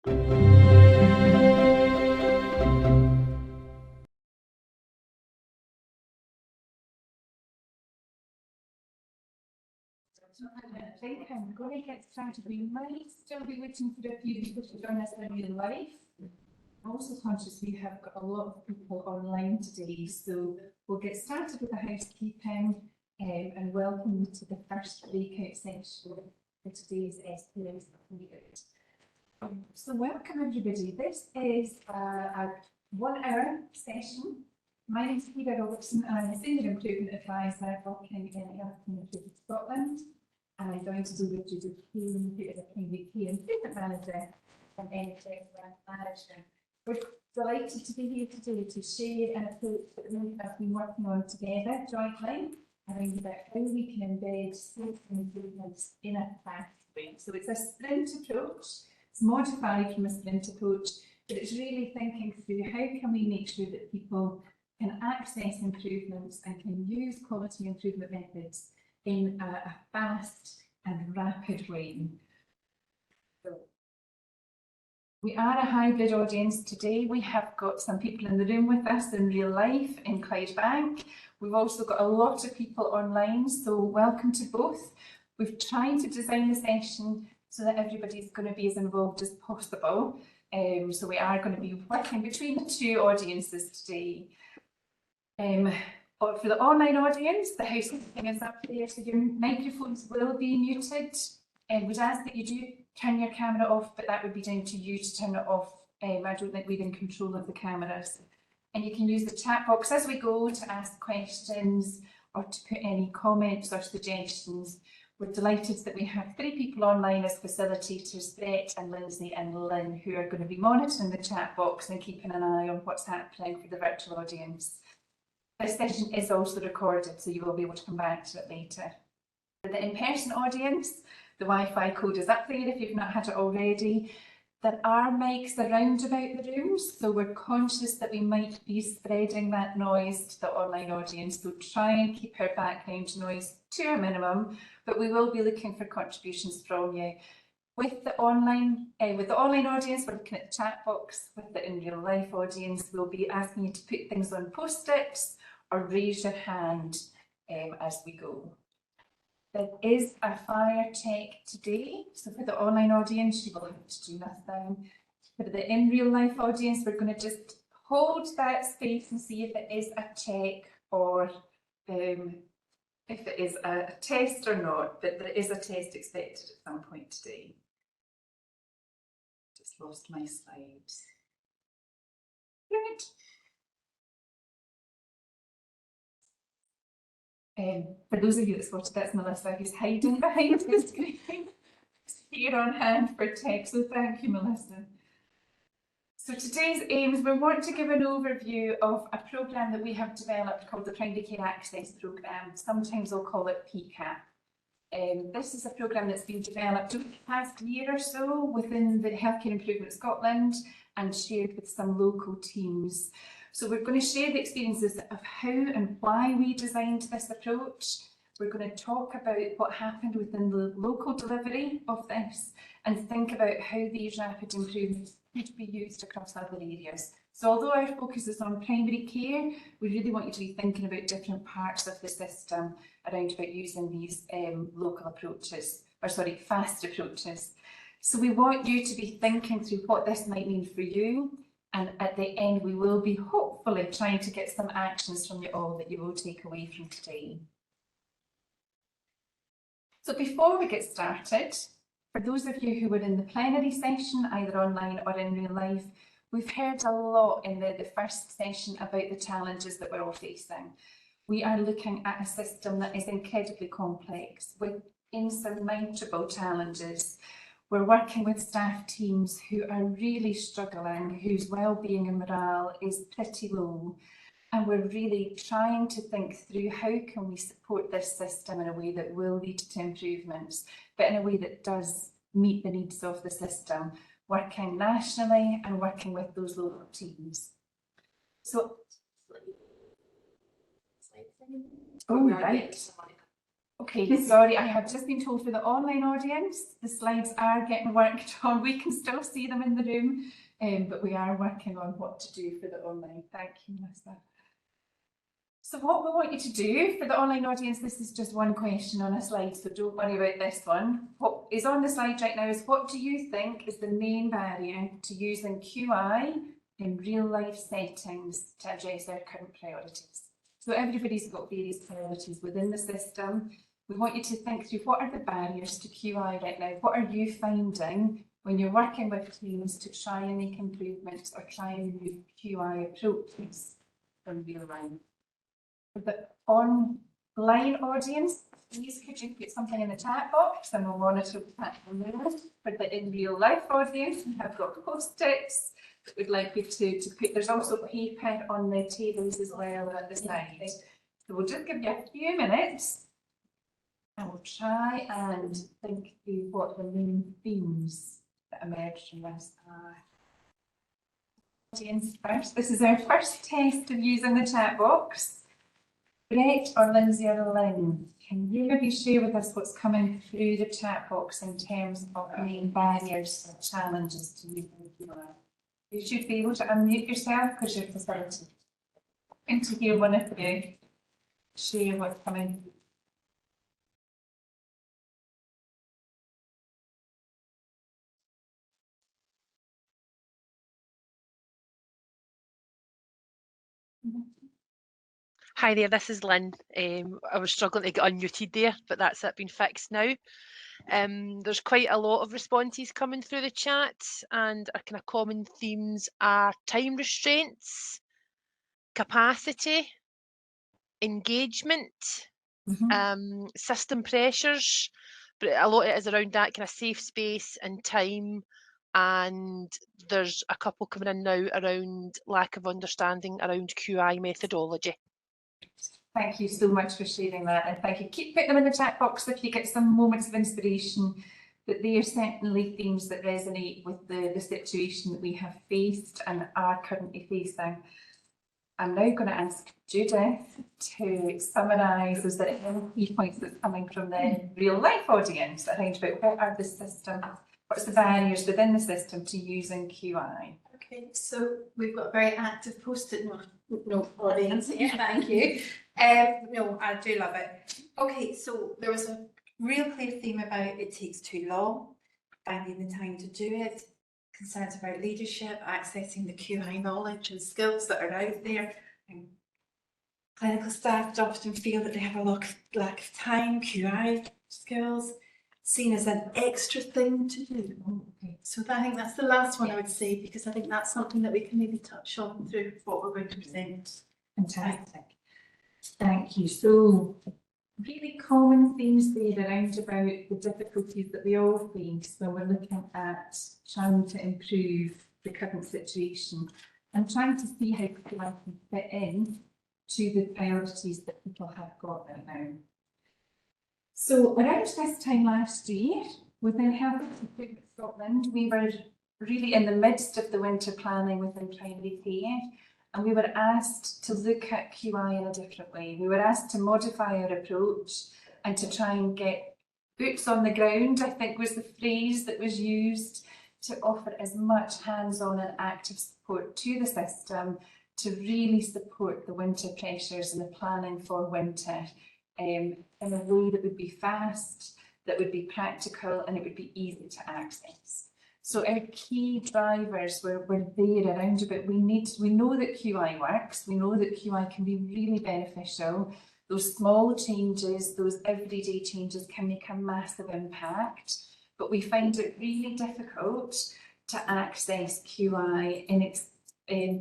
I think I'm going to get started. We might still be waiting for a few people to join us in real life. I'm also conscious we have got a lot of people online today, so we'll get started with the housekeeping and welcome you to the first breakout session for today's SPS meeting. So welcome everybody. This is a 1 hour session. My name is Heather Robertson and I'm a Senior Improvement Advisor working in Health and Improvement Scotland. And I'm going to do with Judith Keane, who is a Primary Care Improvement Manager and NHS Brand Manager. We're delighted to be here today to share an approach that we have been working on together jointly around about how we can embed safe improvements in a pathway. So it's a sprint approach, it's modified from a sprint approach, but it's really thinking through how can we make sure that people can access improvements and can use quality improvement methods in a fast and rapid way. So we are a hybrid audience today. We have got some people in the room with us in real life in Clydebank. We've also got a lot of people online, so welcome to both. We've tried to design the session so that everybody's going to be as involved as possible. So we are going to be working between the two audiences today. For the online audience, the housekeeping is up there, so your microphones will be muted. And we'd ask that you do turn your camera off, but that would be down to you to turn it off. I don't think we're in control of the cameras. And you can use the chat box as we go to ask questions or to put any comments or suggestions. We're delighted that we have 3 people online as facilitators, Brett and Lindsay and Lynn, who are going to be monitoring the chat box and keeping an eye on what's happening for the virtual audience. This session is also recorded, so you will be able to come back to it later. For the in-person audience, the Wi-Fi code is up there if you've not had it already. There are mics around about the rooms, so we're conscious that we might be spreading that noise to the online audience, so try and keep our background noise to a minimum, but we will be looking for contributions from you. With the online audience, we're looking at the chat box. With the in real life audience, we'll be asking you to put things on post-its or raise your hand as we go. There is a fire check today, so for the online audience, you will have to do nothing. For the in real life audience, we're going to just hold that space and see if it is a check or if it is a test or not, but there is a test expected at some point today. Just lost my slides. Right. For those of you that spotted, that's Melissa who's hiding behind the screen. Here on hand for tech, so thank you, Melissa. So today's aims, we want to give an overview of a programme that we have developed called the Primary Care Access Programme. Sometimes we'll call it PCAP. This is a programme that's been developed over the past year or so within the Healthcare Improvement Scotland and shared with some local teams. So we're going to share the experiences of how and why we designed this approach. We're going to talk about what happened within the local delivery of this and think about how these rapid improvements could be used across other areas. So although our focus is on primary care, we really want you to be thinking about different parts of the system around about using these local approaches, or sorry, fast approaches. So we want you to be thinking through what this might mean for you. And at the end, we will be hopefully trying to get some actions from you all that you will take away from today. So before we get started, for those of you who were in the plenary session, either online or in real life, we've heard a lot in the first session about the challenges that we're all facing. We are looking at a system that is incredibly complex with insurmountable challenges. We're working with staff teams who are really struggling, whose well-being and morale is pretty low. And we're really trying to think through how can we support this system in a way that will lead to improvements, but in a way that does meet the needs of the system, working nationally and working with those local teams. So, right. Okay, sorry, I have just been told for the online audience, the slides are getting worked on. We can still see them in the room, but we are working on what to do for the online. Thank you, Melissa. So what we want you to do for the online audience, this is just one question on a slide, so don't worry about this one. What is on the slide right now is, what do you think is the main barrier to using QI in real life settings to address our current priorities? So everybody's got various priorities within the system. We want you to think through, what are the barriers to QI right now? What are you finding when you're working with teams to try and make improvements or try and move QI approaches from real life? For the online audience, please could you put something in the chat box and we'll monitor that from there. For the in real life audience, we have got post-its that we'd like you to put. There's also paper on the tables as well at the side. So we'll just give you a few minutes and we'll try and think through what the main themes that emerged from this are. Audience first. This is our first test of using the chat box. Brett or Lindsay or Lynn, can you maybe share with us what's coming through the chat box in terms of main barriers or challenges to using QI? You should be able to unmute yourself because you're facilitating. And to hear one of you share what's coming. Hi there, this is Lynn. I was struggling to get unmuted there, but that's it, been fixed now. There's quite a lot of responses coming through the chat, and our kind of common themes are time restraints, capacity, engagement, system pressures, but a lot of it is around that kind of safe space and time. And there's a couple coming in now around lack of understanding around QI methodology. Thank you so much for sharing that, and thank you. Keep putting them in the chat box if you get some moments of inspiration, but they are certainly themes that resonate with the situation that we have faced and are currently facing. I'm now going to ask Judith to summarise, is there any key points that's coming from the real life audience around about what are the systems, what's the barriers within the system to using QI? Okay, so we've got a very active post-it note audience here, thank you. No, I do love it. Okay, so there was a real clear theme about it takes too long, finding the time to do it, concerns about leadership, accessing the QI knowledge and skills that are out there. And clinical staff often feel that they have a lack of time, QI skills, seen as an extra thing to do. Okay. So I think that's the last one I would say, because I think that's something that we can maybe touch on through what we're going to present. Fantastic. Thank you. So really common themes there around about the difficulties that we all face when we're looking at trying to improve the current situation and trying to see how people can fit in to the priorities that people have got right now. So around this time last year, within Health and Improvement Scotland, we were really in the midst of the winter planning within primary care, and we were asked to look at QI in a different way. We were asked to modify our approach and to try and get boots on the ground, I think was the phrase that was used, to offer as much hands-on and active support to the system to really support the winter pressures and the planning for winter in a way that would be fast, that would be practical, and it would be easy to access. So our key drivers were there around about, we know that QI works, we know that QI can be really beneficial. Those small changes, those everyday changes can make a massive impact, but we find it really difficult to access QI in its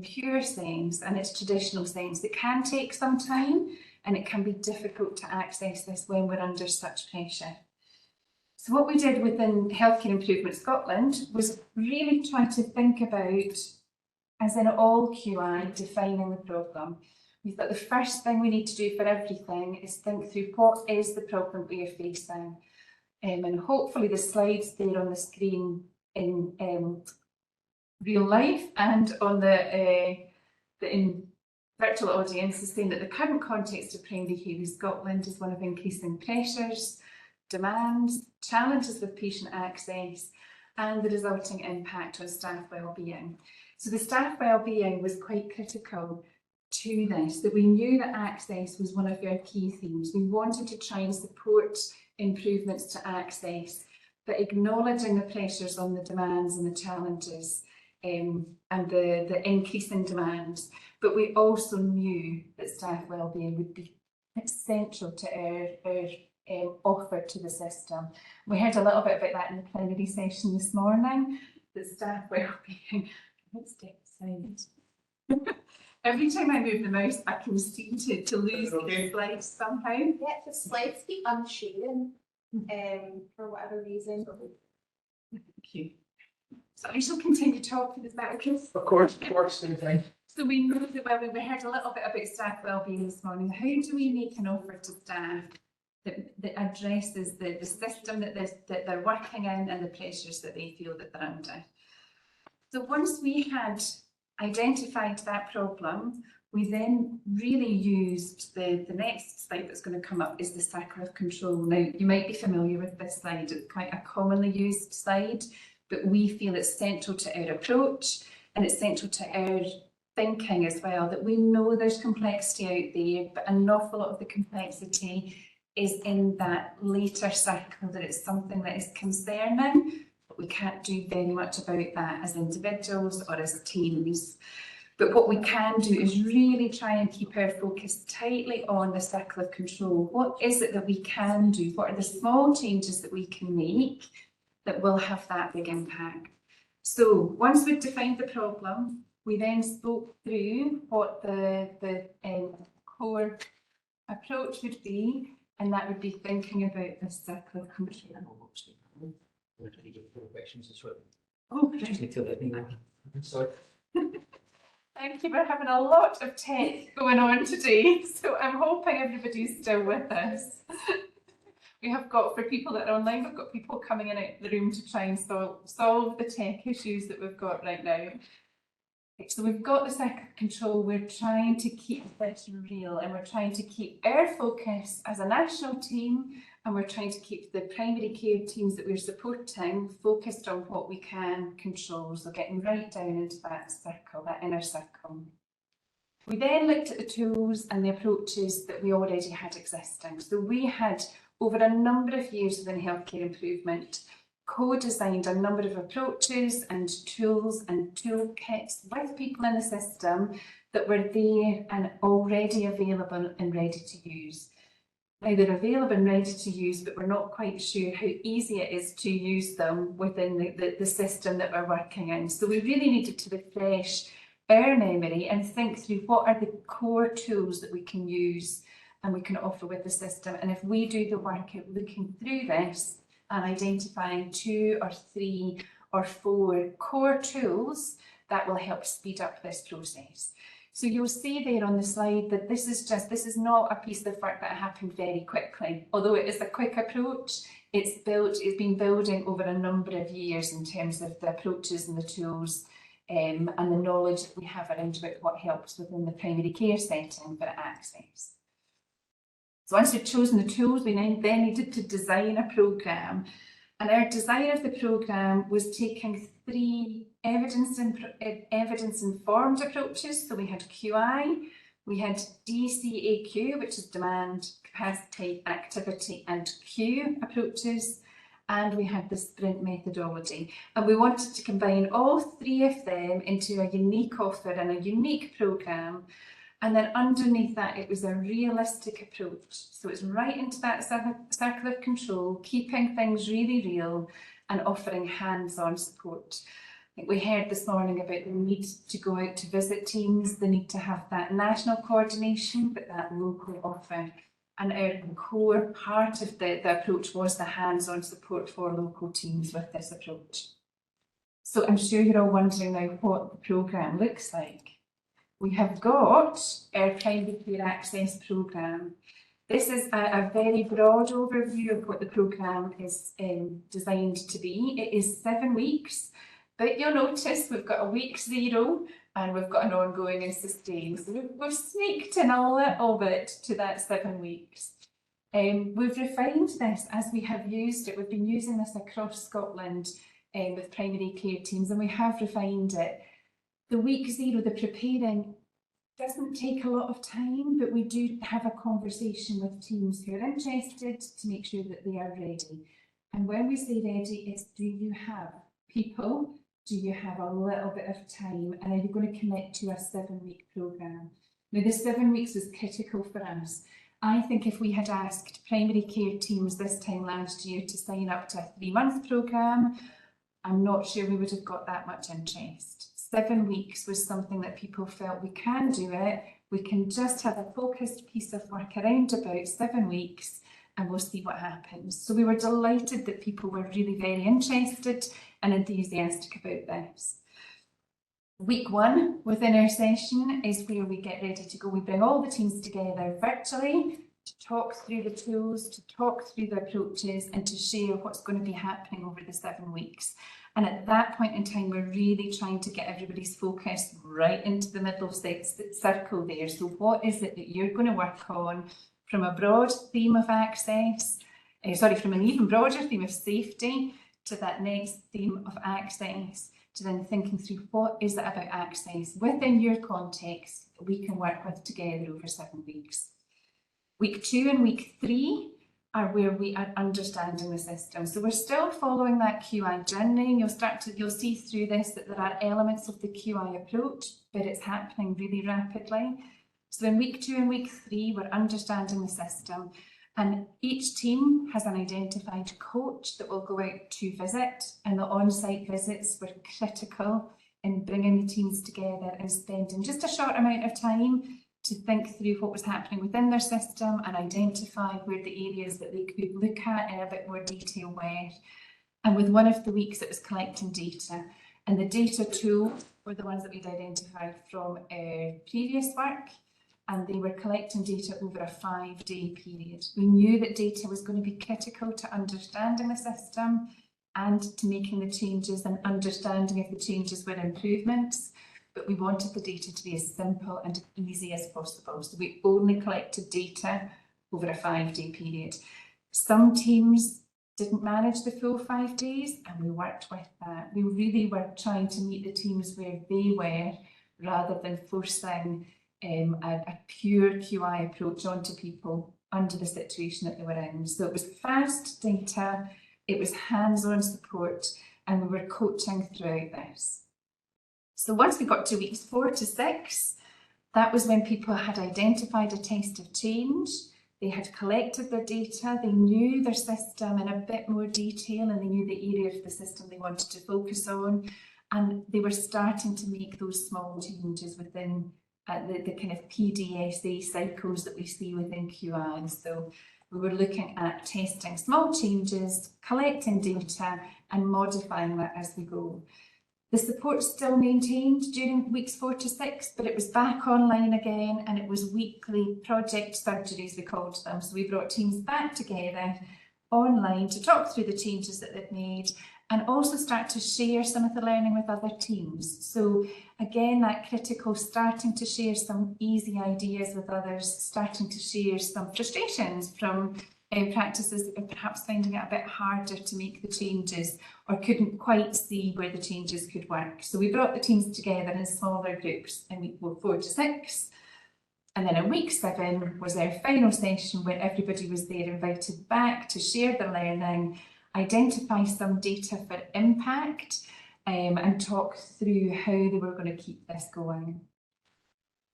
pure sense and its traditional sense. It can take some time, and it can be difficult to access this when we're under such pressure. So what we did within Healthcare Improvement Scotland was really try to think about, as in all QI, defining the problem. We thought the first thing we need to do for everything is think through what is the problem we are facing. And hopefully the slides there on the screen in real life and on the virtual audience is saying that the current context of primary care in Scotland is one of increasing pressures, demands, challenges with patient access, and the resulting impact on staff wellbeing. So the staff wellbeing was quite critical to this, that we knew that access was one of our key themes. We wanted to try and support improvements to access, but acknowledging the pressures on the demands and the challenges and the increasing demands. But we also knew that staff wellbeing would be essential to our offer to the system. We heard a little bit about that in the plenary session this morning, that staff wellbeing. Let's step aside. Every time I move the mouse, I can seem to lose the slides somehow. Yeah, the slides keep unsharing for whatever reason. Thank you. So I shall continue talking, is that okay? Of course, anything. So we know that we heard a little bit about staff wellbeing this morning. How do we make an offer to staff that addresses the system that they're working in and the pressures that they feel that they're under? So once we had identified that problem, we then really used the next slide that's going to come up is the circle of control. Now, you might be familiar with this slide. It's quite a commonly used slide, but we feel it's central to our approach and it's central to our thinking as well, that we know there's complexity out there, but an awful lot of the complexity is in that later circle, that it's something that is concerning, but we can't do very much about that as individuals or as teams. But what we can do is really try and keep our focus tightly on the circle of control. What is it that we can do? What are the small changes that we can make that will have that big impact? So once we've defined the problem, we then spoke through what the core approach would be, and that would be thinking about the circle of control. Oh, Sorry. thank you. We're having a lot of tech going on today, so I'm hoping everybody's still with us. We have got, for people that are online, we've got people coming in out the room to try and solve the tech issues that we've got right now. So we've got the circle of control. We're trying to keep this real, and we're trying to keep our focus as a national team, and we're trying to keep the primary care teams that we're supporting focused on what we can control. So getting right down into that circle, that inner circle. We then looked at the tools and the approaches that we already had existing. So we had, over a number of years within healthcare improvement, co-designed a number of approaches and tools and toolkits with people in the system that were there and already available and ready to use. Now they're available and ready to use, but we're not quite sure how easy it is to use them within the system that we're working in. So we really needed to refresh our memory and think through what are the core tools that we can use and we can offer with the system. And if we do the work at looking through this and identifying 2 or 3 or 4 core tools, that will help speed up this process. So you'll see there on the slide that this is not a piece of work that happened very quickly. Although it is a quick approach, it's been building over a number of years in terms of the approaches and the tools and the knowledge that we have around about what helps within the primary care setting for access. So once we've chosen the tools, we then needed to design a programme. And our design of the programme was taking 3 evidence-informed approaches. So we had QI, we had DCAQ, which is demand, capacity, activity, and Q approaches, and we had the sprint methodology. And we wanted to combine all 3 of them into a unique offer and a unique programme. And then underneath that, it was a realistic approach. So it's right into that circle of control, keeping things really real and offering hands-on support. I think we heard this morning about the need to go out to visit teams, the need to have that national coordination, but that local offer. And our core part of the approach was the hands-on support for local teams with this approach. So I'm sure you're all wondering now what the programme looks like. We have got our primary care access programme. This is a very broad overview of what the programme is designed to be. It is 7 weeks, But you'll notice we've got a week 0 and we've got an ongoing and sustained. So we've sneaked in a little bit to that 7 weeks. We've refined this as we have used it. We've been using this across Scotland with primary care teams, and we have refined it. The week 0, the preparing, doesn't take a lot of time, but we do have a conversation with teams who are interested to make sure that they are ready. And when we say ready, it's do you have people? Do you have a little bit of time? And are you going to commit to a 7-week programme? Now, the 7 weeks was critical for us. I think if we had asked primary care teams this time last year to sign up to a 3-month programme, I'm not sure we would have got that much interest. 7 weeks was something that people felt we can do it. We can just have a focused piece of work around about 7 weeks and we'll see what happens. So we were delighted that people were really very interested and enthusiastic about this. Week 1 within our session is where we get ready to go. We bring all the teams together virtually to talk through the tools, to talk through the approaches and to share what's going to be happening over the 7 weeks. And at that point in time, we're really trying to get everybody's focus right into the middle of the circle there. So what is it that you're going to work on from a broad theme of access, from an even broader theme of safety to that next theme of access, to then thinking through what is it about access within your context that we can work with together over 7 weeks. Week 2 and week 3 are where we are understanding the system. So we're still following that QI journey. You'll see through this that there are elements of the QI approach, but it's happening really rapidly. So in week 2 and week 3, we're understanding the system, and each team has an identified coach that will go out to visit, and the on-site visits were critical in bringing the teams together and spending just a short amount of time to think through what was happening within their system and identify where the areas that they could look at in a bit more detail were. And with one of the weeks it was collecting data, and the data tool were the ones that we'd identified from our previous work, and they were collecting data over a 5-day period. We knew that data was going to be critical to understanding the system and to making the changes and understanding if the changes were improvements. But we wanted the data to be as simple and easy as possible. So we only collected data over a 5-day period. Some teams didn't manage the full 5 days, and we worked with that. We really were trying to meet the teams where they were rather than forcing a pure QI approach onto people under the situation that they were in. So it was fast data, it was hands-on support, and we were coaching throughout this. So once we got to weeks 4 to 6, that was when people had identified a test of change, they had collected their data, they knew their system in a bit more detail, and they knew the area of the system they wanted to focus on, and they were starting to make those small changes within the kind of PDSA cycles that we see within QI. So we were looking at testing small changes, collecting data, and modifying that as we go. The support still maintained during weeks 4 to 6, but it was back online again, and it was weekly project surgeries, we called them. So we brought teams back together online to talk through the changes that they've made and also start to share some of the learning with other teams. So again, that critical starting to share some easy ideas with others, starting to share some frustrations from practices that were perhaps finding it a bit harder to make the changes or couldn't quite see where the changes could work. So we brought the teams together in smaller groups in week 4 to 6. And then in week 7 was our final session where everybody was there invited back to share their learning, identify some data for impact, and talk through how they were going to keep this going.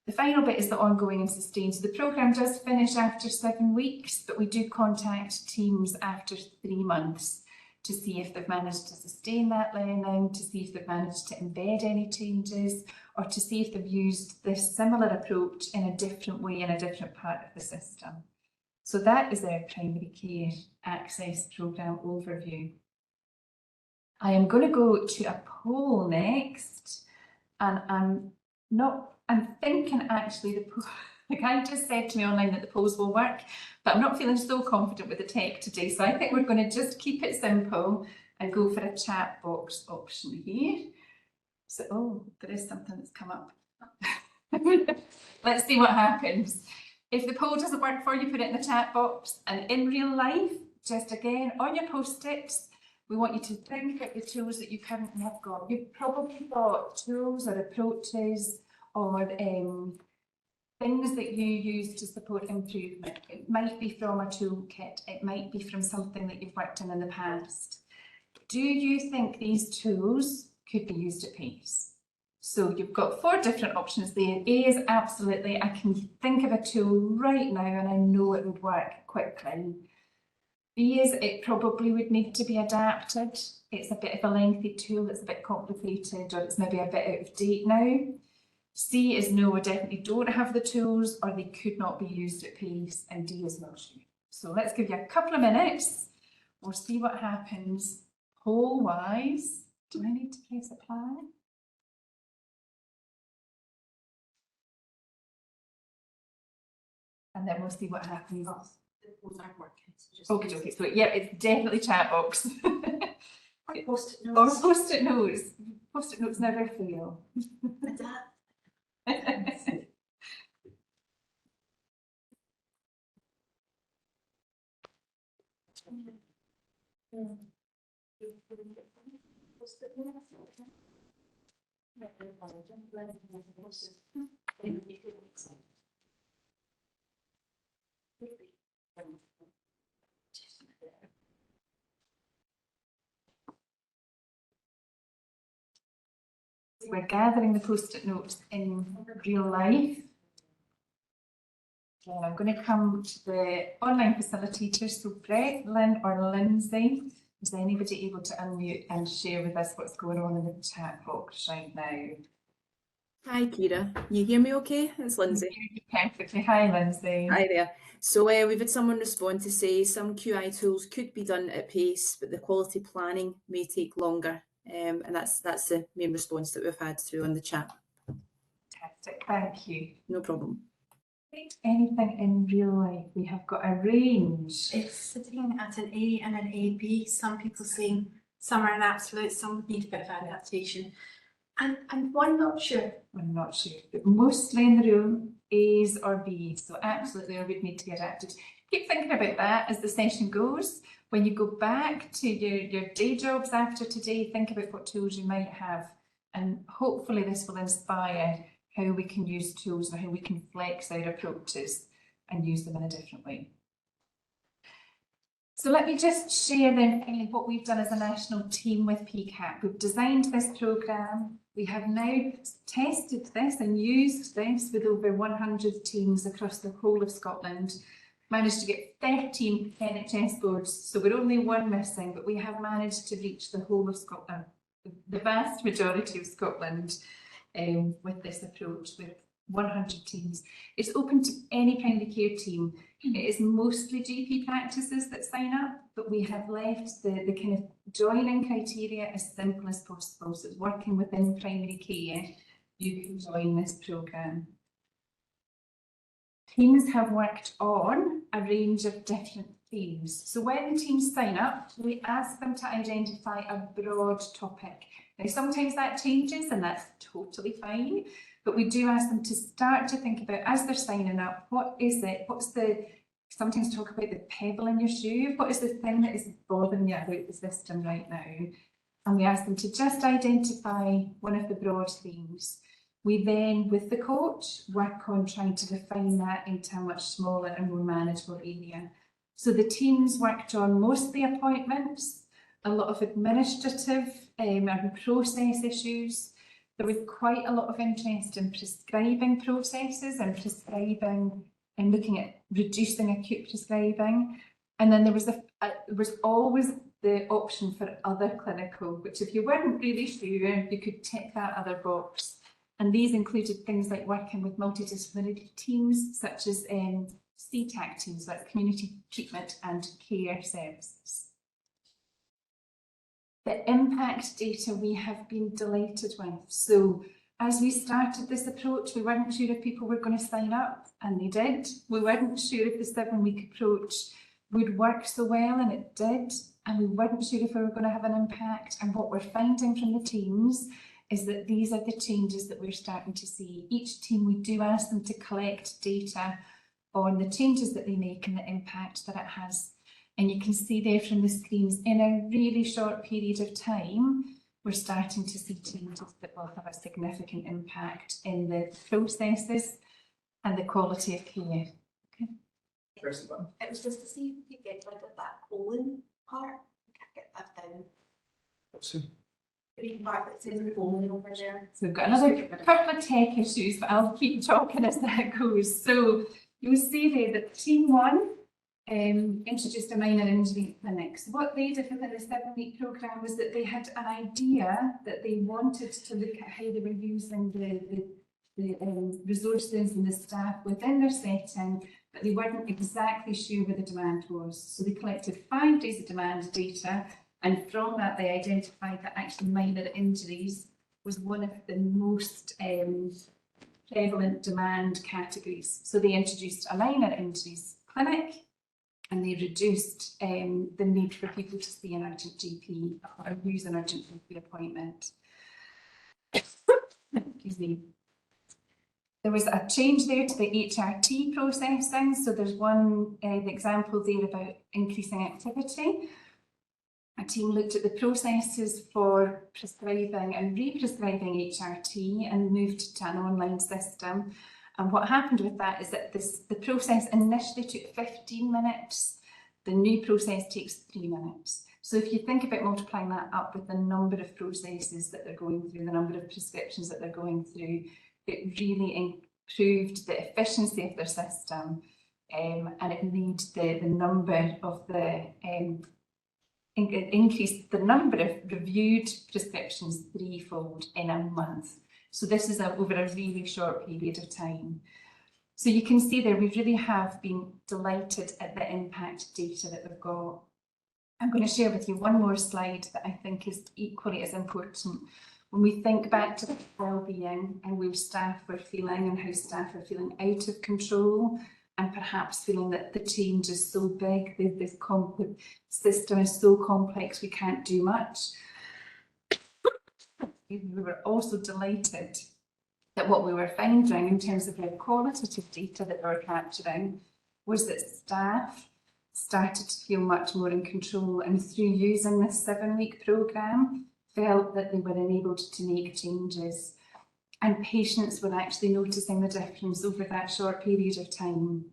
The final bit is the ongoing and sustained. So the programme does finish after 7 weeks, but we do contact teams after 3 months to see if they've managed to sustain that learning, to see if they've managed to embed any changes, or to see if they've used this similar approach in a different way in a different part of the system. So that is our primary care access programme overview. I am going to go to a poll next, and I'm thinking actually the guy just said to me online that the polls will work, but I'm not feeling so confident with the tech today. So I think we're going to just keep it simple and go for a chat box option here. So, oh, there is something that's come up. Let's see what happens. If the poll doesn't work for you, put it in the chat box. And in real life, just again, on your post-its, we want you to think about the tools that you currently have got. You've probably got tools or approaches or things that you use to support improvement. It might be from a toolkit. It might be from something that you've worked in the past. Do you think these tools could be used at pace? So you've got 4 different options there. A is absolutely, I can think of a tool right now and I know it would work quickly. B is it probably would need to be adapted. It's a bit of a lengthy tool, it's a bit complicated, or it's maybe a bit out of date now. C is no, we definitely don't have the tools, or they could not be used at pace, and D is not sure. So let's give you a couple of minutes. We'll see what happens poll-wise. Do I need to press apply? And then we'll see what happens. The polls aren't working. So just Okay, so yeah, it's definitely chat box. Or post-it Or notes. post-it notes. Post-it notes never fail. Adapt. We're gathering the post-it notes in real life. And I'm going to come to the online facilitators, so Brett, Lynn or Lindsay. Is anybody able to unmute and share with us what's going on in the chat box right now? Hi, Kira. You hear me okay? It's Lindsay. Perfectly. Hi, Lindsay. Hi there. So we've had someone respond to say some QI tools could be done at pace, but the quality planning may take longer. And that's the main response that we've had through on the chat. Fantastic. Thank you. No problem. Anything in real life? We have got a range. It's sitting at an A and an AB. Some people saying some are an absolute, some need a bit of adaptation. And one not sure. I'm not sure, but mostly in the room, A's or B's. So absolutely, I would need to be adapted. Keep thinking about that as the session goes. When you go back to your day jobs after today, think about what tools you might have. And hopefully this will inspire how we can use tools and how we can flex our approaches and use them in a different way. So let me just share then finally what we've done as a national team with PCAP. We've designed this programme. We have now tested this and used this with over 100 teams across the whole of Scotland. Managed to get 13 NHS boards, so we're only one missing, but we have managed to reach the whole of Scotland, the vast majority of Scotland with this approach, with 100 teams. It's open to any primary care team. It is mostly GP practices that sign up, but we have left the kind of joining criteria as simple as possible. So it's working within primary care, you can join this programme. Teams have worked on a range of different themes. So when teams sign up, we ask them to identify a broad topic. Now, sometimes that changes and that's totally fine, but we do ask them to start to think about, as they're signing up, what is it? What's the, sometimes talk about the pebble in your shoe. What is the thing that is bothering you about the system right now? And we ask them to just identify one of the broad themes. We then, with the coach, work on trying to refine that into a much smaller and more manageable area. So the teams worked on mostly appointments, a lot of administrative and process issues. There was quite a lot of interest in prescribing processes and prescribing and looking at reducing acute prescribing. And then there was always the option for other clinical, which if you weren't really sure, you could tick that other box. And these included things like working with multidisciplinary teams, such as CTAC teams, like community treatment and care services. The impact data we have been delighted with. So as we started this approach, we weren't sure if people were going to sign up, and they did. We weren't sure if the 7-week approach would work so well, and it did. And we weren't sure if we were going to have an impact. And what we're finding from the teams is that these are the changes that we're starting to see. Each team, we do ask them to collect data on the changes that they make and the impact that it has. And you can see there from the screens, in a really short period of time, we're starting to see changes that will have a significant impact in the processes and the quality of care. First one. It was just to see if we could get rid of that colon part. We can't get that down. So, The part that says colon over there. So we've got another couple of tech issues, but I'll keep talking as that goes. So you'll see there that team one introduced a minor injury clinic. So what they did within the 7-week programme was that they had an idea that they wanted to look at how they were using the resources and the staff within their setting, but they weren't exactly sure where the demand was. So they collected 5 days of demand data, and from that they identified that actually minor injuries was one of the most prevalent demand categories. So they introduced a minor injuries clinic, and they reduced the need for people to see an urgent GP or use an urgent GP appointment. Excuse me. There was a change there to the HRT processing. So there's one example there about increasing activity. A team looked at the processes for prescribing and re-prescribing HRT and moved to an online system. And what happened with that is that the process initially took 15 minutes. The new process takes 3 minutes. So if you think about multiplying that up with the number of processes that they're going through, the number of prescriptions that they're going through, it really improved the efficiency of their system, and it made the number of the increased the number of reviewed prescriptions 3-fold in a month. So this is over a really short period of time. So you can see there, we really have been delighted at the impact data that we've got. I'm going to share with you one more slide that I think is equally as important. When we think back to well-being and where staff were feeling and how staff are feeling out of control, and perhaps feeling that the change is so big, the system is so complex, we can't do much. We were also delighted that what we were finding in terms of the qualitative data that we were capturing was that staff started to feel much more in control, and through using this 7-week programme, felt that they were enabled to make changes. And patients were actually noticing the difference over that short period of time.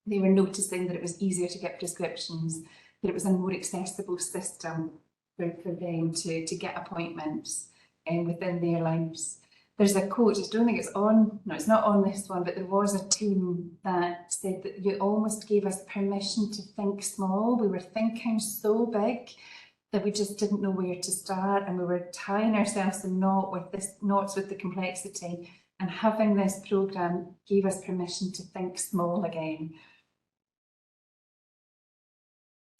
They were noticing that it was easier to get prescriptions, that it was a more accessible system for them to get appointments within their lives. There's a quote, I don't think it's on, no, it's not on this one, but there was a team that said that you almost gave us permission to think small. We were thinking so big that we just didn't know where to start, and we were tying ourselves in knots with the complexity, and having this programme gave us permission to think small again.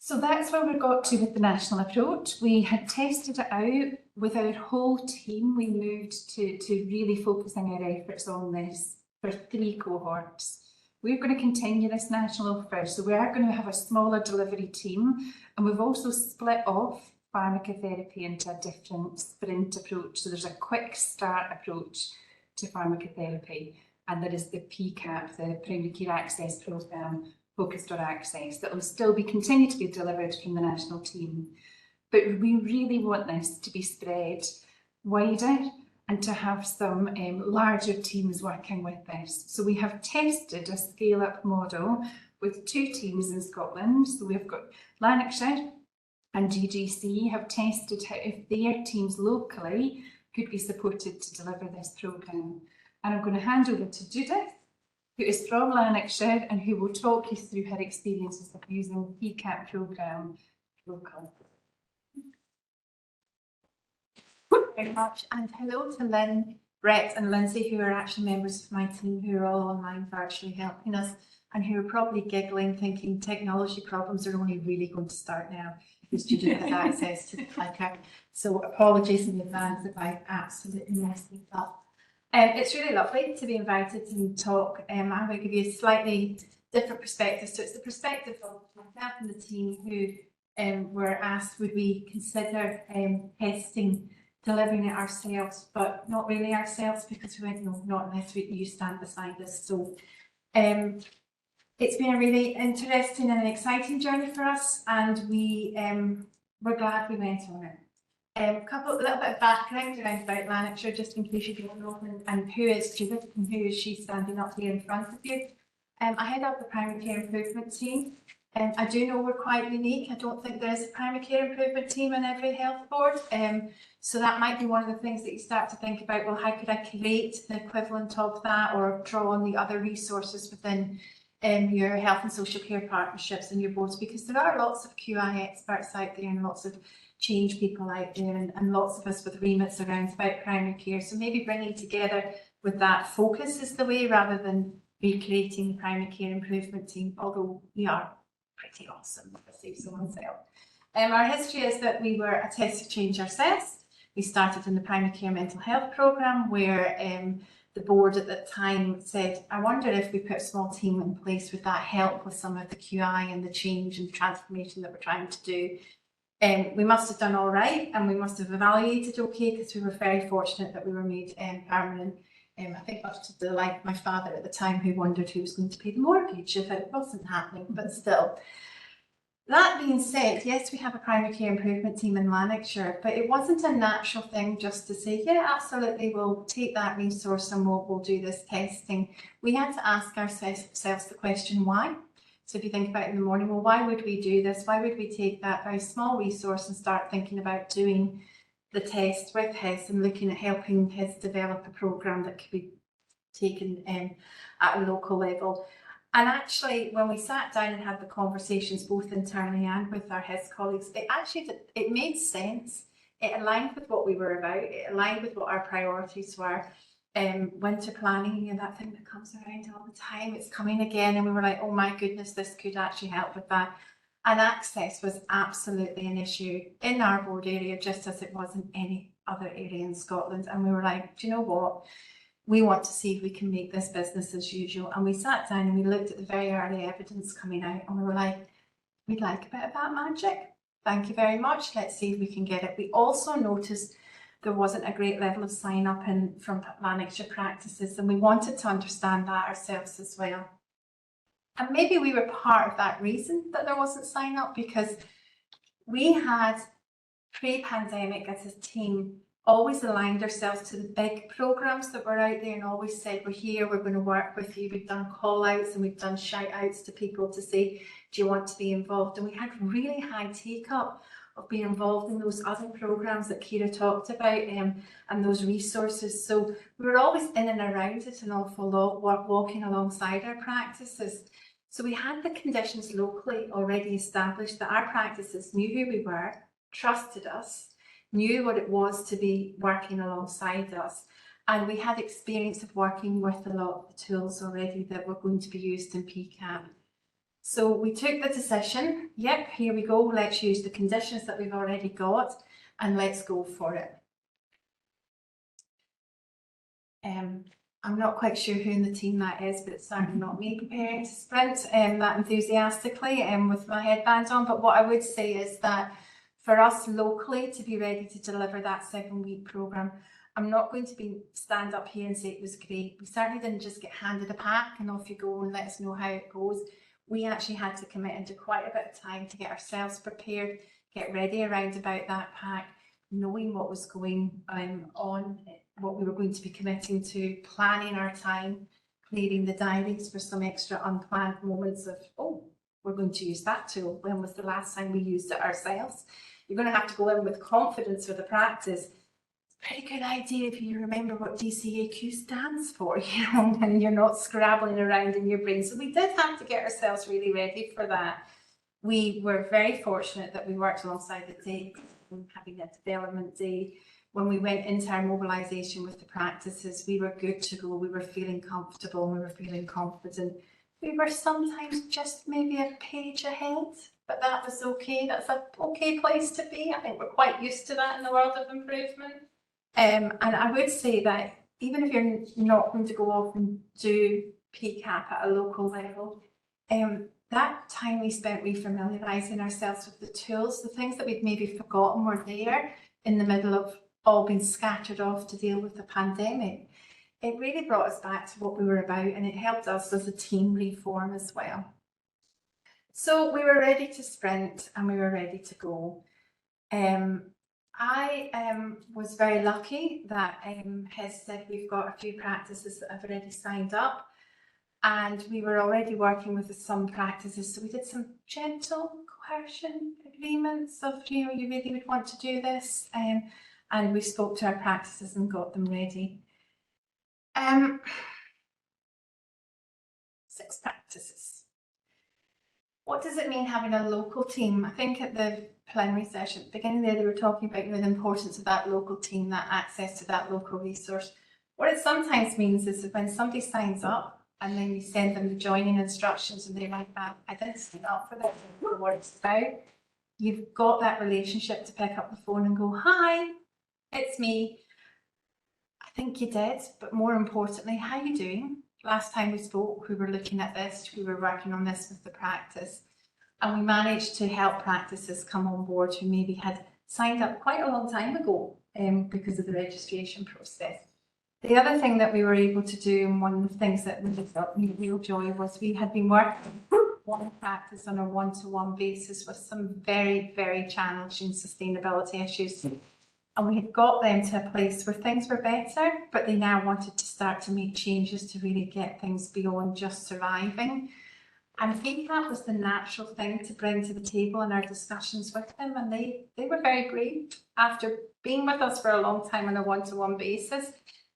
So that's where we got to with the national approach. We had tested it out with our whole team. We moved to really focusing our efforts on this for 3 cohorts. We're going to continue this national offer, so we are going to have a smaller delivery team, and we've also split off pharmacotherapy into a different sprint approach. So there's a quick start approach to pharmacotherapy, and there is the PCAP, the Primary Care Access Programme, focused on access, that will still continue to be delivered from the national team. But we really want this to be spread wider and to have some larger teams working with this. So we have tested a scale-up model with 2 teams in Scotland. So we've got Lanarkshire and GGC have tested how if their teams locally could be supported to deliver this programme. And I'm going to hand over to Judith, who is from Lanarkshire and who will talk you through her experiences of using the PCAP programme locally. Very much, and hello to Lynn, Brett and Lindsay, who are actually members of my team who are all online virtually helping us, and who are probably giggling thinking technology problems are only really going to start now if Judith has access to the clicker. So apologies in advance if I absolutely messed it up. It's really lovely to be invited to talk. I'm going to give you a slightly different perspective. So it's the perspective of myself and the team who were asked, would we consider testing delivering it ourselves, but not really ourselves because we went, no, not unless you stand beside us. So it's been a really interesting and exciting journey for us, and we're glad we went on it. A little bit of background around about Lanarkshire, just in case you don't know, and who is Judith and who is she standing up here in front of you. I head up the primary care improvement team. I do know we're quite unique. I don't think there is a primary care improvement team in every health board. So that might be one of the things that you start to think about, well, how could I create the equivalent of that, or draw on the other resources within your health and social care partnerships and your boards, because there are lots of QI experts out there and lots of change people out there, and lots of us with remits around about primary care. So maybe bringing together with that focus is the way, rather than recreating the primary care improvement team, although we are pretty awesome, if I say so myself. Our history is that we were a test to change ourselves. We started in the primary care mental health programme, where the board at that time said, I wonder if we put a small team in place, would that help with some of the QI and the change and transformation that we're trying to do? We must have done all right, and we must have evaluated okay, because we were very fortunate that we were made permanent. I think much to the delight of my father at the time, who wondered who was going to pay the mortgage if it wasn't happening, but still. That being said, yes, we have a primary care improvement team in Lanarkshire, but it wasn't a natural thing just to say, yeah, absolutely, we'll take that resource and we'll do this testing. We had to ask ourselves the question, why? So if you think about it in the morning, well, why would we do this? Why would we take that very small resource and start thinking about doing the test with HIS and looking at helping HIS develop a programme that could be taken at a local level? And actually, when we sat down and had the conversations, both internally and with our HIS colleagues, it made sense. It aligned with what we were about. It aligned with what our priorities were. Winter planning, and that thing that comes around all the time, it's coming again. And we were like, oh my goodness, this could actually help with that. And access was absolutely an issue in our board area, just as it was in any other area in Scotland. And we were like, do you know what? We want to see if we can make this business as usual. And we sat down and we looked at the very early evidence coming out, and we were like, we'd like a bit of that magic. Thank you very much. Let's see if we can get it. We also noticed there wasn't a great level of sign up from Lanarkshire practices, and we wanted to understand that ourselves as well. And maybe we were part of that reason that there wasn't sign up, because we had pre-pandemic as a team always aligned ourselves to the big programs that were out there and always said, we're here, we're going to work with you. We've done call outs and we've done shout outs to people to say, do you want to be involved? And we had really high take up of being involved in those other programs that Kira talked about, and those resources. So we were always in and around it an awful lot, walking alongside our practices. So we had the conditions locally already established, that our practices knew who we were, trusted us, knew what it was to be working alongside us. And we had experience of working with a lot of the tools already that were going to be used in PCAP. So we took the decision, yep, here we go, let's use the conditions that we've already got and let's go for it. I'm not quite sure who in the team that is, but it's certainly not me preparing to sprint that enthusiastically with my headband on. But what I would say is that for us locally to be ready to deliver that 7-week programme, I'm not going to stand up here and say it was great. We certainly didn't just get handed a pack and off you go and let us know how it goes. We actually had to commit into quite a bit of time to get ourselves prepared, get ready around about that pack, knowing what was going on, what we were going to be committing to, planning our time, clearing the diaries for some extra unplanned moments of, oh, we're going to use that tool. When was the last time we used it ourselves? You're going to have to go in with confidence for the practice. It's a pretty good idea if you remember what DCAQ stands for, and you're not scrabbling around in your brain. So we did have to get ourselves really ready for that. We were very fortunate that we worked alongside the day, having a development day. When we went into our mobilisation with the practices, we were good to go. We were feeling comfortable, we were feeling confident. We were sometimes just maybe a page ahead, but that was okay. That's an okay place to be. I think we're quite used to that in the world of improvement. And I would say that even if you're not going to go off and do PCAP at a local level, that time we spent refamiliarising ourselves with the tools, the things that we'd maybe forgotten were there in the middle of all been scattered off to deal with the pandemic, it really brought us back to what we were about, and it helped us as a team reform as well. So we were ready to sprint and we were ready to go. I was very lucky that Hez said we've got a few practices that have already signed up, and we were already working with some practices. So we did some gentle coercion agreements of, you know, you really would want to do this, and we spoke to our practices and got them ready. 6 practices. What does it mean having a local team? I think at the plenary session at the beginning there, they were talking about, you know, the importance of that local team, that access to that local resource. What it sometimes means is that when somebody signs up and then you send them the joining instructions and they're like, I didn't sign up for this, I don't know what it's about. You've got that relationship to pick up the phone and go, hi, it's me. I think you did, but more importantly, how are you doing? Last time we spoke, we were looking at this, we were working on this with the practice, and we managed to help practices come on board who maybe had signed up quite a long time ago because of the registration process. The other thing that we were able to do, and one of the things that really brought me real joy, was we had been working one practice on a one-to-one basis with some very, very challenging sustainability issues. And we had got them to a place where things were better, but they now wanted to start to make changes to really get things beyond just surviving. And I think that was the natural thing to bring to the table in our discussions with them. And they were very brave. After being with us for a long time on a one-to-one basis,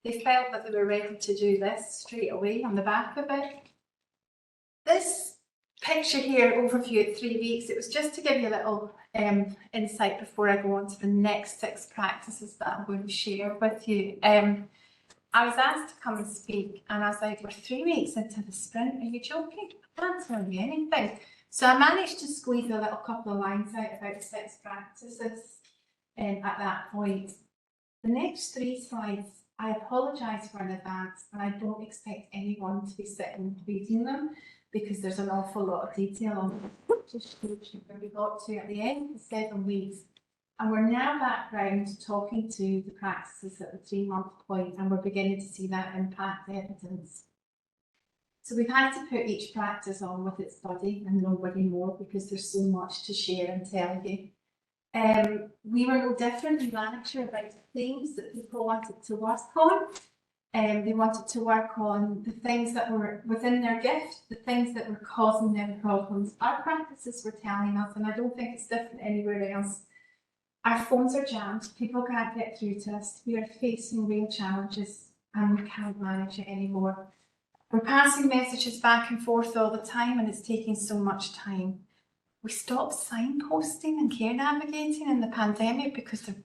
they felt that they were ready to do this straight away on the back of it. This picture here, overview at 3 weeks, it was just to give you a little insight before I go on to the next 6 practices that I'm going to share with you. I was asked to come and speak, and I was like, we're 3 weeks into the sprint, are you joking? I can't tell you anything. So I managed to squeeze a little couple of lines out about 6 practices at that point. The next 3 slides, I apologise for in advance, and I don't expect anyone to be sitting reading them, because there's an awful lot of detail on where we got to at the end of the 7 weeks. And we're now back round talking to the practices at the 3-month point, and we're beginning to see that impact evidence. So we've had to put each practice on with its body and nobody more, because there's so much to share and tell you. We were no different in Lanarkshire about things that people wanted to work on. They wanted to work on the things that were within their gift, the things that were causing them problems. Our practices were telling us, and I don't think it's different anywhere else, our phones are jammed, people can't get through to us, we are facing real challenges and we can't manage it anymore. We're passing messages back and forth all the time, and it's taking so much time. We stopped signposting and care navigating in the pandemic because there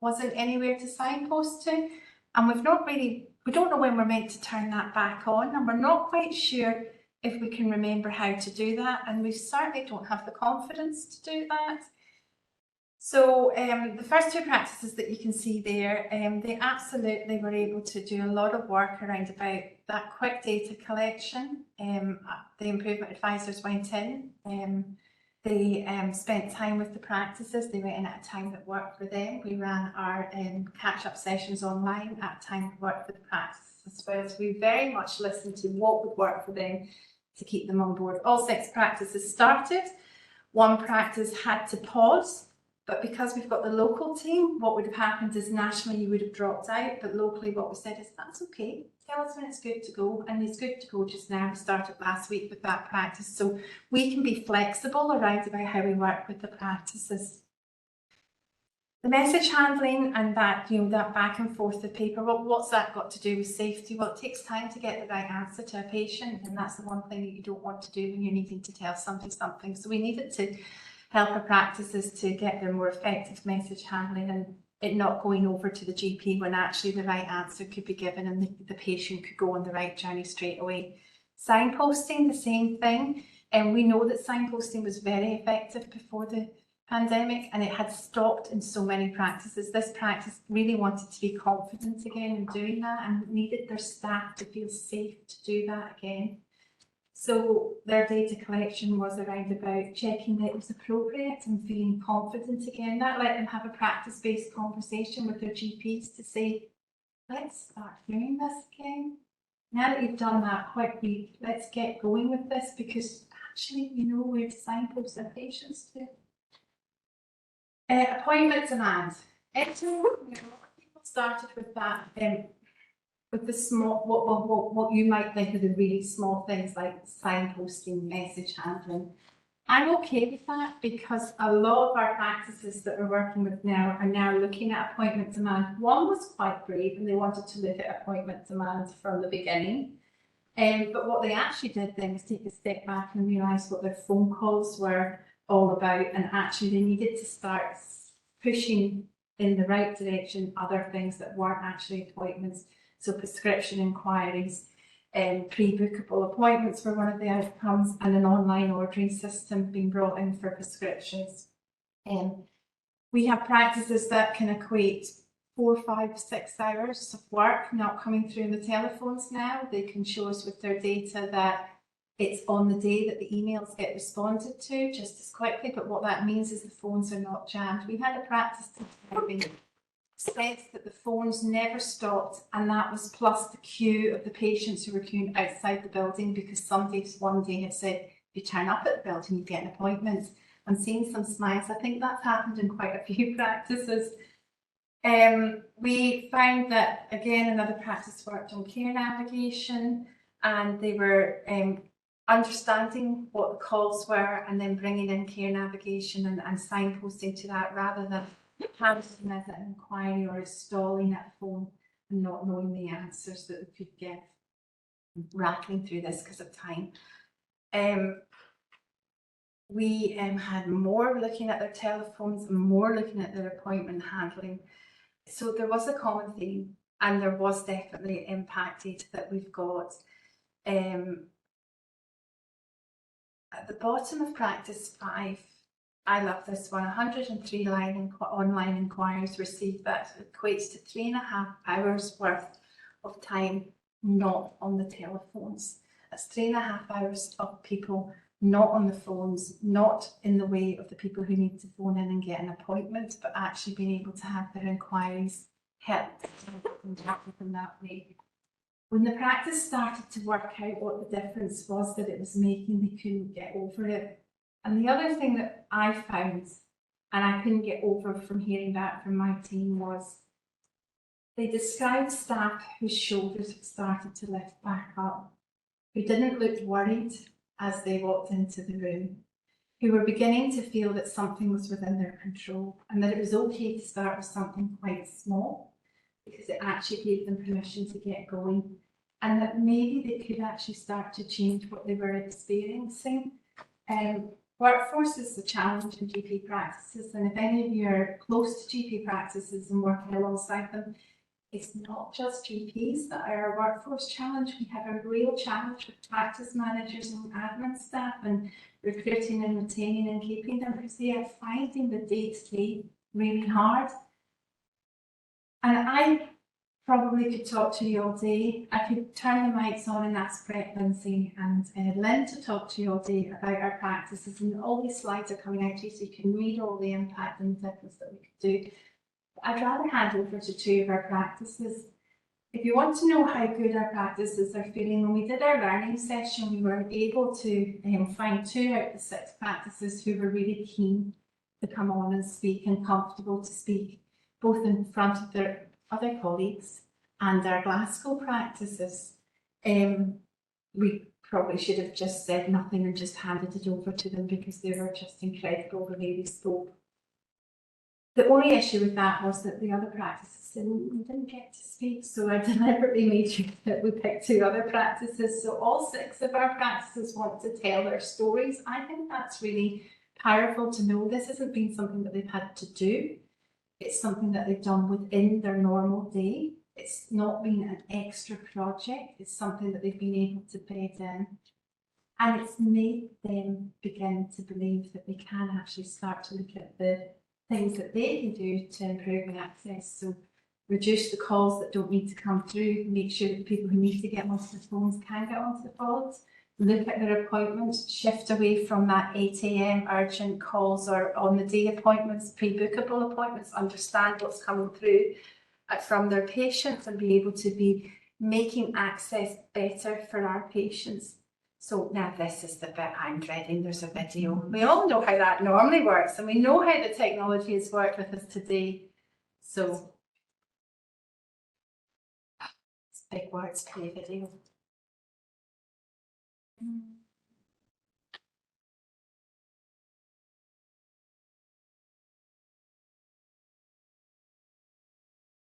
wasn't anywhere to signpost to. And we don't know when we're meant to turn that back on, and we're not quite sure if we can remember how to do that, and we certainly don't have the confidence to do that. So the first 2 practices that you can see there, they absolutely were able to do a lot of work around about that quick data collection. The improvement advisors went in, they spent time with the practices, they went in at a time that worked for them. We ran our catch-up sessions online at a time that worked for the practices as well. So we very much listened to what would work for them to keep them on board. All 6 practices started. 1 practice had to pause, but because we've got the local team, what would have happened is nationally you would have dropped out, but locally what we said is that's okay. Tell us when it's good to go, and it's good to go just now. We started last week with that practice, so we can be flexible around about how we work with the practices. The message handling and that, you know, that back and forth of paper, what's that got to do with safety? Well, it takes time to get the right answer to a patient, and that's the one thing that you don't want to do when you're needing to tell somebody something. So we needed to help our practices to get their more effective message handling and it not going over to the GP when actually the right answer could be given and the patient could go on the right journey straight away. Signposting, the same thing. And we know that signposting was very effective before the pandemic, and it had stopped in so many practices. This practice really wanted to be confident again in doing that and needed their staff to feel safe to do that again. So their data collection was around about checking that it was appropriate and feeling confident again. That let them have a practice-based conversation with their GPs to say, let's start doing this again. Now that you've done that quickly, let's get going with this because actually, you know, we're signposts our patients to. Appointment demand. People started with that, with the small, what you might think are the really small things like signposting, message handling. I'm okay with that because a lot of our practices that we're working with now are now looking at appointment demand. One was quite brave and they wanted to look at appointment demand from the beginning. But what they actually did then was take a step back and realise what their phone calls were all about, and actually they needed to start pushing in the right direction other things that weren't actually appointments. So prescription inquiries, pre-bookable appointments were one of the outcomes, and an online ordering system being brought in for prescriptions. We have practices that can equate 4, 5, 6 hours of work not coming through in the telephones now. They can show us with their data that it's on the day that the emails get responded to just as quickly, but what that means is the phones are not jammed. We had a practice that said that the phones never stopped, and that was plus the queue of the patients who were queuing outside the building because somebody one day had said, if you turn up at the building, you get an appointment. I'm seeing some smiles. I think that's happened in quite a few practices. We found that, again, another practice worked on care navigation, and they were understanding what the calls were and then bringing in care navigation and signposting to that rather than handling as an inquiry or stalling at a phone and not knowing the answers that we could give. Rattling through this because of time. We had more looking at their telephones and more looking at their appointment handling. So there was a common theme, and there was definitely impacted that we've got at the bottom of practice 5. I love this one. 103 online inquiries received. That equates to 3.5 hours worth of time not on the telephones. That's 3.5 hours of people not on the phones, not in the way of the people who need to phone in and get an appointment, but actually being able to have their inquiries helped in that way. When the practice started to work out what the difference was that it was making, they couldn't get over it. And the other thing that I found, and I couldn't get over from hearing that from my team, was they described staff whose shoulders had started to lift back up, who didn't look worried as they walked into the room, who were beginning to feel that something was within their control and that it was okay to start with something quite small because it actually gave them permission to get going, and that maybe they could actually start to change what they were experiencing. Workforce is the challenge in GP practices, and if any of you are close to GP practices and working alongside them, it's not just GPs that are a workforce challenge. We have a real challenge with practice managers and admin staff and recruiting and retaining and keeping them because they are finding the day-to-day really hard. And I probably could talk to you all day. I could turn the mics on and ask Brett, Lindsay and Lynn to talk to you all day about our practices, and all these slides are coming out to you so you can read all the impact and the difference that we could do. I'd rather hand over to 2 of our practices. If you want to know how good our practices are feeling, when we did our learning session, we were able to find 2 out of the 6 practices who were really keen to come on and speak and comfortable to speak, both in front of their other colleagues and our Glasgow practices. We probably should have just said nothing and just handed it over to them because they were just incredible the way they spoke. The only issue with that was that the other practices said we didn't get to speak, so I deliberately made sure that we picked 2 other practices. So all 6 of our practices want to tell their stories. I think that's really powerful to know. This hasn't been something that they've had to do. It's something that they've done within their normal day. It's not been an extra project. It's something that they've been able to bed in. And it's made them begin to believe that they can actually start to look at the things that they can do to improve access. So reduce the calls that don't need to come through, make sure that people who need to get onto the phones can get onto the phones, look at their appointments, shift away from that 8 AM urgent calls or on the day appointments, pre-bookable appointments, understand what's coming through from their patients and be able to be making access better for our patients. So now this is the bit I'm dreading. There's a video. We all know how that normally works and we know how the technology has worked with us today. So it's big words, play video.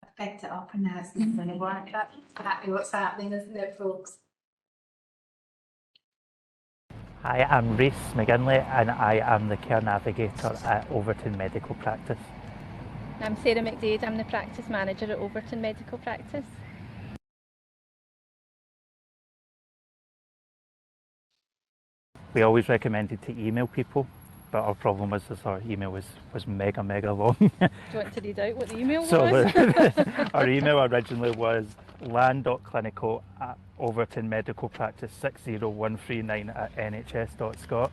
I've picked it up and now it's not going to work. That's exactly what's happening, isn't it, folks? Hi, I'm Rhys McGinley and I am the care navigator at Overton Medical Practice. I'm Sarah McDade, I'm the practice manager at Overton Medical Practice. We always recommended to email people, but our problem was our email was mega long. Do you want to read out what the email So was? our email originally was land.clinical@overtonmedicalpractice60139@nhs.scot,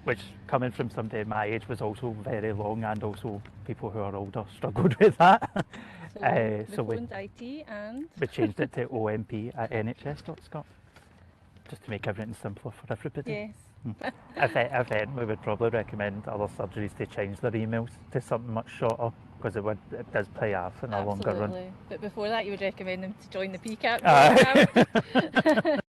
which, coming from somebody my age, was also very long, and also people who are older struggled with that. So we phoned IT and we changed it to omp@nhs.scot, just to make everything simpler for everybody. yes. If anything, we would probably recommend other surgeries to change their emails to something much shorter, because it does pay off in the longer run. Absolutely. But before that, you would recommend them to join the PCAP Aye. program.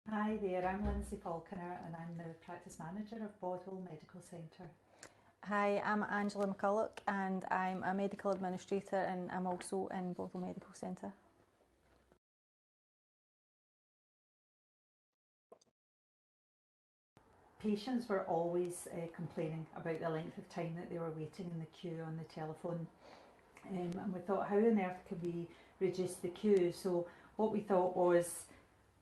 Hi there, I'm Lindsay Falconer and I'm the practice manager of Bodwell Medical Centre. Hi, I'm Angela McCulloch and I'm a medical administrator and I'm also in Bodwell Medical Centre. Patients were always complaining about the length of time that they were waiting in the queue on the telephone, and we thought, how on earth can we reduce the queue? So what we thought was,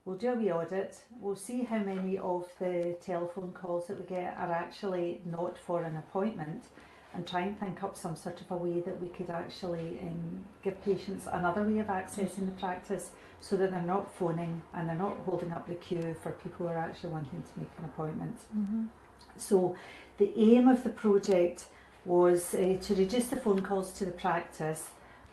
we'll do a wee audit, we'll see how many of the telephone calls that we get are actually not for an appointment, and try and think up some sort of a way that we could actually give patients another way of accessing the practice, so that they're not phoning and they're not holding up the queue for people who are actually wanting to make an appointment. So the aim of the project was to reduce the phone calls to the practice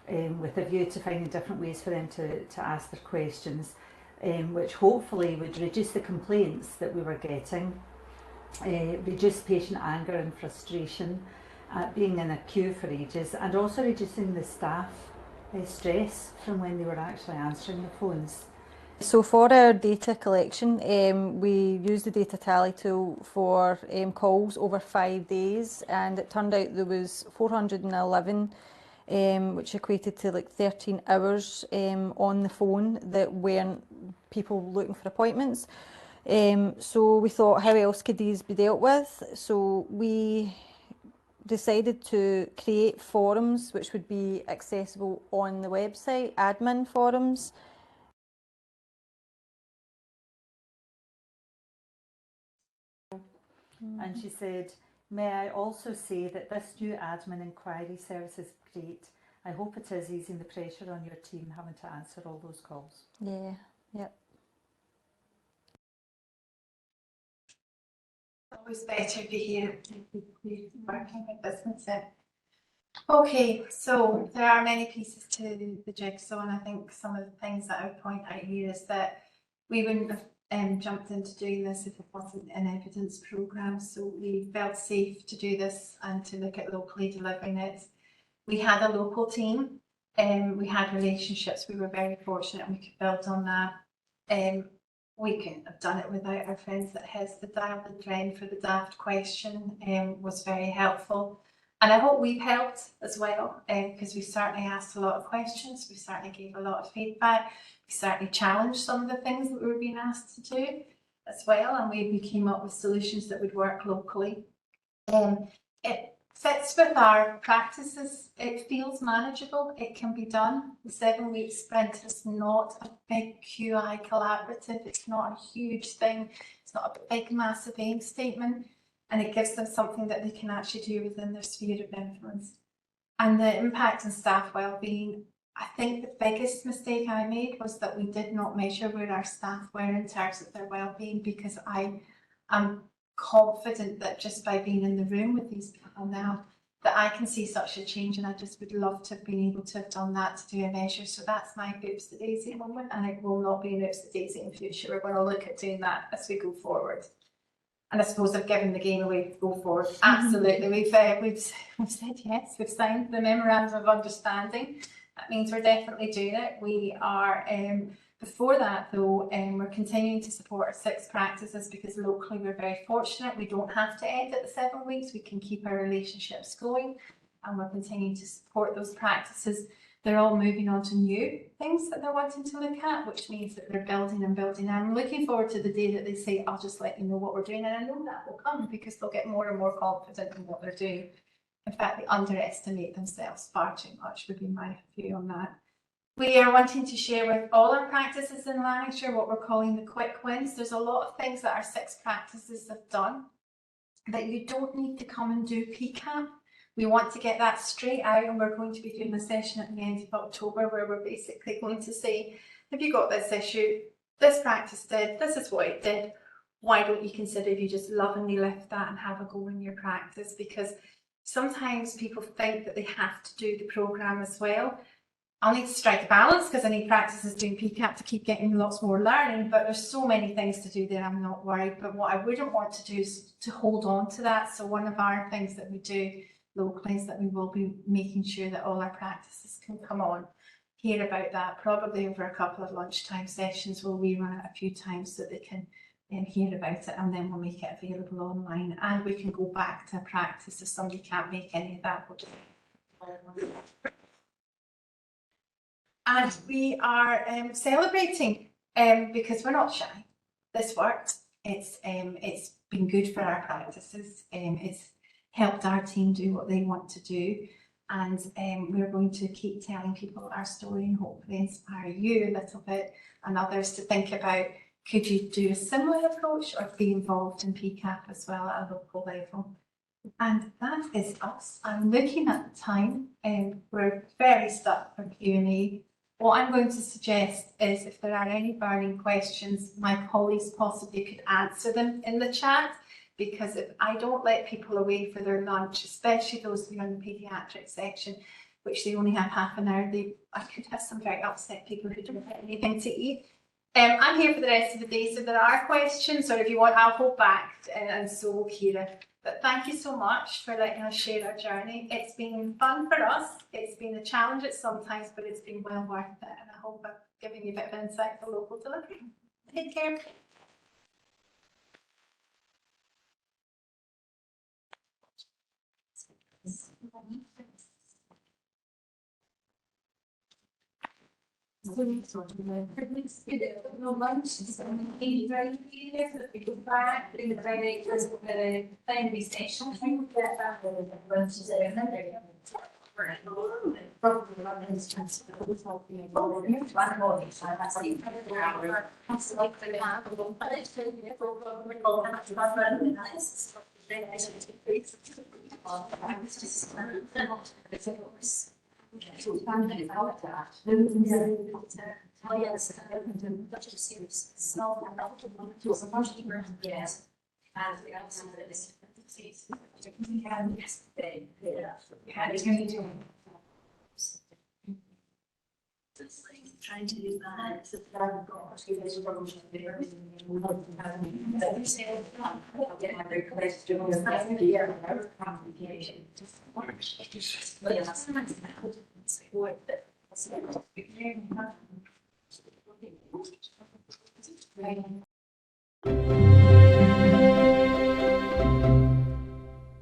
with a view to finding different ways for them to ask their questions, which hopefully would reduce the complaints that we were getting, reduce patient anger and frustration at being in a queue for ages, and also reducing the staff stress from when they were actually answering the phones. So for our data collection, we used the data tally tool for calls over 5 days, and it turned out there was 411, which equated to like 13 hours on the phone that weren't people looking for appointments. So we thought, how else could these be dealt with? So we decided to create forums which would be accessible on the website, admin forums. And she said, may I also say that this new admin inquiry service is great. I hope it is easing the pressure on your team having to answer all those calls. Yeah, yep. Always better to hear working with this, isn't it? Okay, so there are many pieces to the jigsaw, and I think some of the things that I would point out here is that we wouldn't have jumped into doing this if it wasn't an evidence programme, so we felt safe to do this and to look at locally delivering it. We had a local team, we had relationships, we were very fortunate and we could build on that. We couldn't have done it without our friends at HIS. The Dial the Trend for the daft question was very helpful. And I hope we've helped as well, because we certainly asked a lot of questions, we certainly gave a lot of feedback, we certainly challenged some of the things that we were being asked to do as well, and we came up with solutions that would work locally. It fits with our practices, it feels manageable, it can be done. The 7-week sprint is not a big QI collaborative, it's not a huge thing, it's not a big massive aim statement, and it gives them something that they can actually do within their sphere of influence. And the impact on staff wellbeing, I think the biggest mistake I made was that we did not measure where our staff were in terms of their well-being, because I am confident that just by being in the room with these people now, that I can see such a change, and I just would love to have been able to have done that to do a measure. So that's my oops the daisy moment, and it will not be an oops the daisy in future. We're going to look at doing that as we go forward. And I suppose I've given the game away to go forward. Absolutely, we've said yes. We've signed the memorandum of understanding. That means we're definitely doing it. We are. Before that, though, we're continuing to support our 6 practices, because locally we're very fortunate. We don't have to end at the 7 weeks. We can keep our relationships going, and we're continuing to support those practices. They're all moving on to new things that they're wanting to look at, which means that they're building and building. I'm looking forward to the day that they say, I'll just let you know what we're doing. And I know that will come, because they'll get more and more confident in what they're doing. In fact, they underestimate themselves far too much, would be my view on that. We are wanting to share with all our practices in Lanarkshire what we're calling the quick wins. There's a lot of things that our 6 practices have done that you don't need to come and do PCAP. We want to get that straight out, and we're going to be doing a session at the end of October where we're basically going to say, have you got this issue? This practice did, this is what it did. Why don't you consider if you just lovingly lift that and have a go in your practice? Because sometimes people think that they have to do the programme as well. I'll need to strike a balance, because I need practices doing PCAP to keep getting lots more learning, but there's so many things to do there, I'm not worried. But what I wouldn't want to do is to hold on to that. So one of our things that we do locally is that we will be making sure that all our practices can come on, hear about that, probably over a couple of lunchtime sessions. We'll rerun it a few times so they can hear about it, and then we'll make it available online, and we can go back to practice if somebody can't make any of that. We'll just... And we are celebrating, because we're not shy. This worked. It's been good for our practices. It's helped our team do what they want to do, and we're going to keep telling people our story and hopefully inspire you a little bit and others to think about, could you do a similar approach or be involved in PCAP as well at a local level? And that is us. I'm looking at the time, and we're very stuck for Q&A. What I'm going to suggest is, if there are any burning questions, my colleagues possibly could answer them in the chat, because if I don't let people away for their lunch, especially those who are in the paediatric section, which they only have half an hour, I could have some very upset people who don't get anything to eat. I'm here for the rest of the day, so if there are questions, or if you want, I'll hold back, and so will Kira. But thank you so much for letting us share our journey. It's been fun for us. It's been a challenge at sometimes, but it's been well worth it. And I hope I've given you a bit of insight for local delivery. Take care. No lunch, so we right here, so we go back in the very primary station. I will get back with the lunches there, and then they're probably not in this transfer. It's all being over here. One more, so I see. It's like the but it's really oh yes, such a serious. So yes, and we also have this disease. Yes, they had it really doing. It's like trying to do that. It's a gosh, you guys are probably there. You say, I'll get my request to do this year. Complication. But yeah, sometimes it's worth it. Right.